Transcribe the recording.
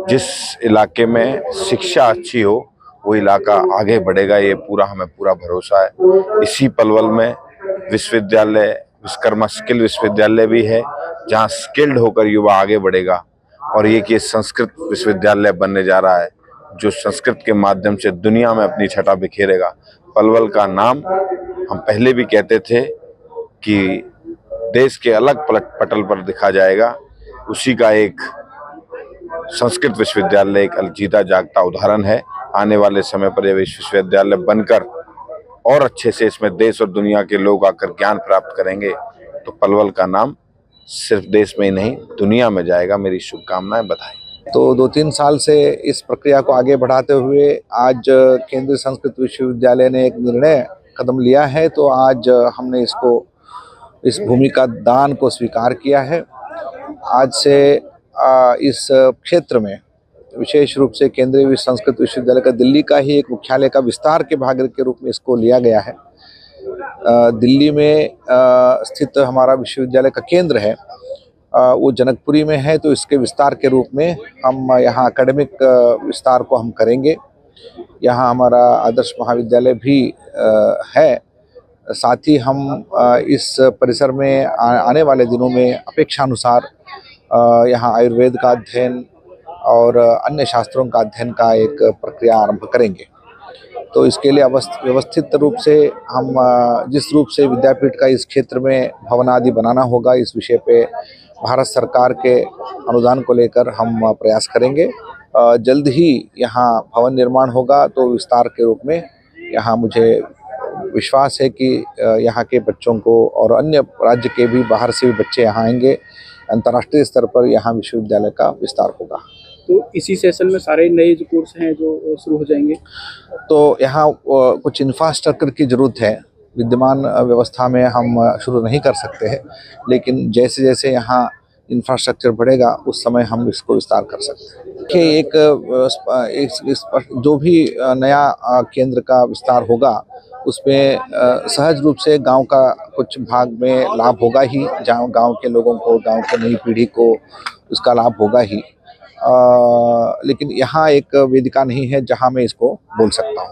जिस इलाके में शिक्षा अच्छी हो वो इलाका आगे बढ़ेगा, ये हमें पूरा भरोसा है। इसी पलवल में विश्वविद्यालय विश्वकर्मा स्किल विश्वविद्यालय भी है, जहाँ स्किल्ड होकर युवा आगे बढ़ेगा। और ये कि संस्कृत विश्वविद्यालय बनने जा रहा है, जो संस्कृत के माध्यम से दुनिया में अपनी छटा बिखेरेगा। पलवल का नाम हम पहले भी कहते थे कि देश के अलग पटल पर दिखा जाएगा, उसी का एक संस्कृत विश्वविद्यालय एक जीता जागता उदाहरण है। आने वाले समय पर यह विश्वविद्यालय बनकर और अच्छे से इसमें देश और दुनिया के लोग आकर ज्ञान प्राप्त करेंगे तो पलवल का नाम सिर्फ देश में ही नहीं दुनिया में जाएगा। मेरी शुभकामनाएं, बधाई। तो 2-3 साल से इस प्रक्रिया को आगे बढ़ाते हुए आज केंद्रीय संस्कृत विश्वविद्यालय ने एक निर्णय कदम लिया है। तो आज हमने इस भूमि का दान को स्वीकार किया है। आज से इस क्षेत्र में विशेष रूप से केंद्रीय संस्कृत विश्वविद्यालय का दिल्ली का ही एक मुख्यालय का विस्तार के भाग के रूप में इसको लिया गया है। दिल्ली में स्थित हमारा विश्वविद्यालय का केंद्र है, वो जनकपुरी में है। तो इसके विस्तार के रूप में हम यहाँ एकेडमिक विस्तार को हम करेंगे। यहाँ हमारा आदर्श महाविद्यालय भी है। साथ ही हम इस परिसर में आने वाले दिनों में अपेक्षानुसार यहाँ आयुर्वेद का अध्ययन और अन्य शास्त्रों का अध्ययन का एक प्रक्रिया आरंभ करेंगे। तो इसके लिए व्यवस्थित रूप से हम जिस रूप से विद्यापीठ का इस क्षेत्र में भवन आदि बनाना होगा, इस विषय पे भारत सरकार के अनुदान को लेकर हम प्रयास करेंगे। जल्द ही यहाँ भवन निर्माण होगा। तो विस्तार के रूप में यहाँ मुझे विश्वास है कि यहाँ के बच्चों को और अन्य राज्य के भी बाहर से भी बच्चे यहाँ आएंगे। अंतर्राष्ट्रीय स्तर पर यहाँ विश्वविद्यालय का विस्तार होगा। तो इसी सेशन में सारे नए जो कोर्स हैं जो शुरू हो जाएंगे। तो यहाँ कुछ इंफ्रास्ट्रक्चर की ज़रूरत है। विद्यमान व्यवस्था में हम शुरू नहीं कर सकते हैं, लेकिन जैसे जैसे यहाँ इंफ्रास्ट्रक्चर बढ़ेगा उस समय हम इसको विस्तार कर सकते हैं। देखिए, एक जो भी नया केंद्र का विस्तार होगा उसमें सहज रूप से गांव का कुछ भाग में लाभ होगा ही, जहाँ गांव के लोगों को, गांव की नई पीढ़ी को उसका लाभ होगा ही। लेकिन यहाँ एक वेदिका नहीं है जहाँ मैं इसको बोल सकता हूँ।